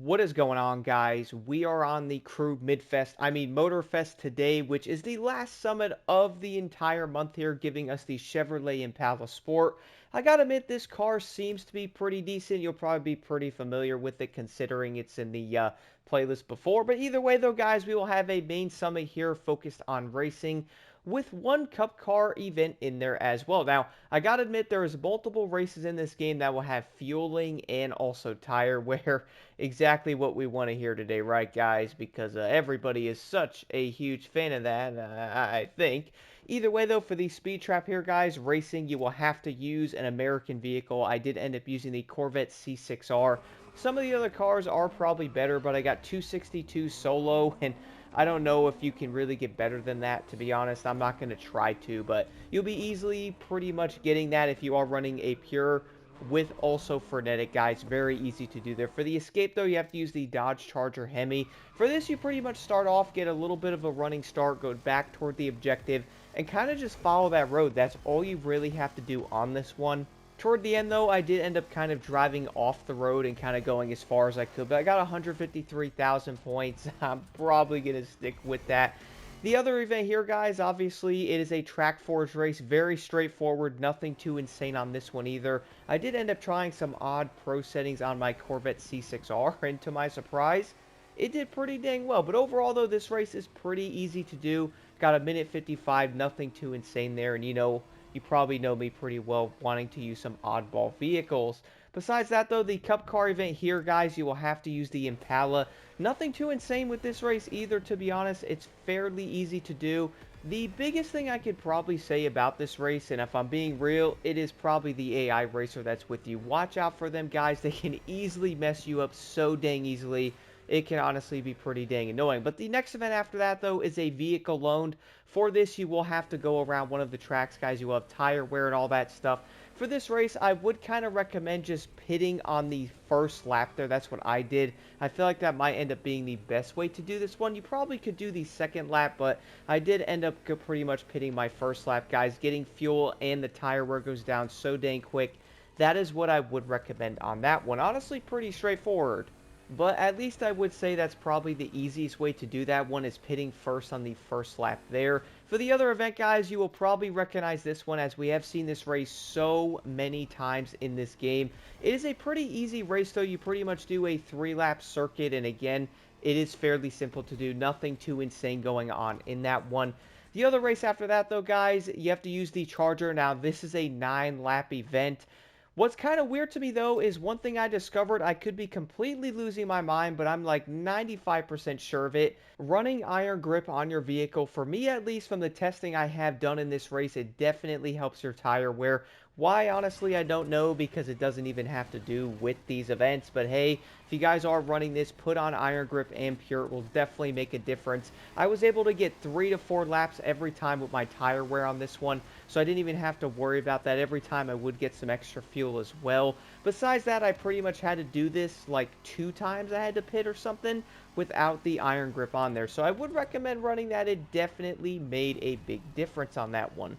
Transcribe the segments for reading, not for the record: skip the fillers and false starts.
What is going on, guys? We are on the Motorfest today, which is the last summit of the entire month here, giving us the Chevrolet Impala Sport. I gotta admit, this car seems to be pretty decent. You'll probably be pretty familiar with it, considering it's in the playlist before. But either way, though, guys, we will have a main summit here focused on racing, with one Cup Car event in there as well. Now, I gotta admit, there is multiple races in this game that will have fueling and also tire wear. Exactly what we want to hear today, right, guys? Because everybody is such a huge fan of that, I think. Either way, though, for the Speedtrap here, guys, racing, you will have to use an American vehicle. I did end up using the Corvette C6R. Some of the other cars are probably better, but I got 262 solo, and I don't know if you can really get better than that, to be honest. I'm not going to try to, but you'll be easily pretty much getting that if you are running a pure with also frenetic, guys. Very easy to do there. For the escape, though, you have to use the Dodge Charger Hemi. For this, you pretty much start off, get a little bit of a running start, go back toward the objective, and kind of just follow that road. That's all you really have to do on this one. Toward the end, though, I did end up kind of driving off the road and kind of going as far as I could, but I got 153,000 points. I'm probably going to stick with that. The other event here, guys, obviously, it is a Trackforge race. Very straightforward. Nothing too insane on this one either. I did end up trying some odd pro settings on my Corvette C6R, and to my surprise, it did pretty dang well. But overall, though, this race is pretty easy to do. Got a minute 55, nothing too insane there, and you probably know me pretty well wanting to use some oddball vehicles. Besides that, though, the Cup Car event here, guys, you will have to use the Impala. Nothing too insane with this race either, to be honest. It's fairly easy to do. The biggest thing I could probably say about this race, and if I'm being real, it is probably the AI racer that's with you. Watch out for them, guys. They can easily mess you up so dang easily. It can honestly be pretty dang annoying. But the next event after that, though, is a vehicle loaned. For this, you will have to go around one of the tracks, guys. You will have tire wear and all that stuff. For this race, I would kind of recommend just pitting on the first lap there. That's what I did. I feel like that might end up being the best way to do this one. You probably could do the second lap, but I did end up pretty much pitting my first lap, guys. Getting fuel and the tire wear goes down so dang quick. That is what I would recommend on that one. Honestly, pretty straightforward. But at least I would say that's probably the easiest way to do that one, is pitting first on the first lap there. For the other event, guys, you will probably recognize this one, as we have seen this race so many times in this game. It is a pretty easy race, though. You pretty much do a 3-lap circuit, and again, it is fairly simple to do. Nothing too insane going on in that one. The other race after that, though, guys, you have to use the Charger. Now, this is a 9-lap event. What's kind of weird to me, though, is one thing I discovered. I could be completely losing my mind, but I'm like 95% sure of it. Running iron grip on your vehicle, for me at least, from the testing I have done in this race, it definitely helps your tire wear. Why, honestly, I don't know, because it doesn't even have to do with these events. But hey, if you guys are running this, put on iron grip and pure. It will definitely make a difference. I was able to get 3 to 4 laps every time with my tire wear on this one, so I didn't even have to worry about that. Every time I would get some extra fuel as well. Besides that, I pretty much had to do this like 2 times I had to pit or something without the iron grip on there. So I would recommend running that. It definitely made a big difference on that one.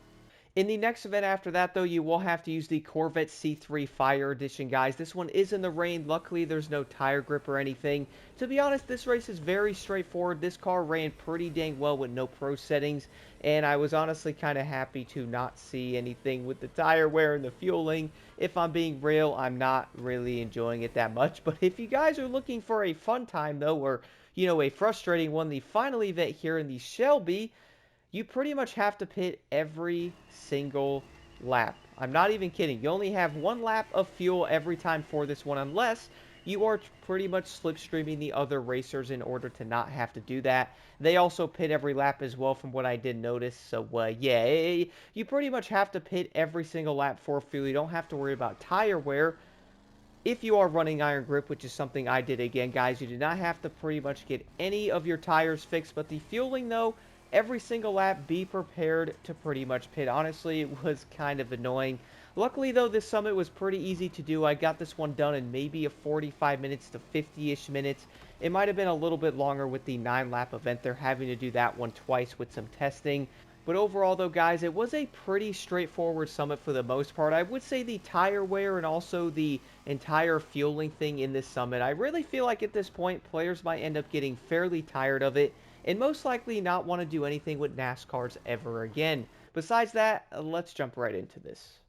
In the next event after that, though, you will have to use the Corvette C3 Fire Edition, guys. This one is in the rain. Luckily, there's no tire grip or anything. To be honest, this race is very straightforward. This car ran pretty dang well with no pro settings, and I was honestly kind of happy to not see anything with the tire wear and the fueling. If I'm being real, I'm not really enjoying it that much. But if you guys are looking for a fun time, though, or, a frustrating one, the final event here in the Shelby, you pretty much have to pit every single lap. I'm not even kidding. You only have 1 lap of fuel every time for this one, unless you are pretty much slipstreaming the other racers in order to not have to do that. They also pit every lap as well, from what I did notice. So, yeah, you pretty much have to pit every single lap for fuel. You don't have to worry about tire wear. If you are running iron grip, which is something I did again, guys, you do not have to pretty much get any of your tires fixed. But the fueling, though, every single lap, be prepared to pretty much pit. Honestly, it was kind of annoying. Luckily, though, this summit was pretty easy to do. I got this one done in maybe a 45 minutes to 50-ish minutes. It might have been a little bit longer with the 9-lap event. They're having to do that one twice with some testing. But overall, though, guys, it was a pretty straightforward summit for the most part. I would say the tire wear and also the entire fueling thing in this summit, I really feel like at this point, players might end up getting fairly tired of it and most likely not want to do anything with NASCARs ever again. Besides that, let's jump right into this.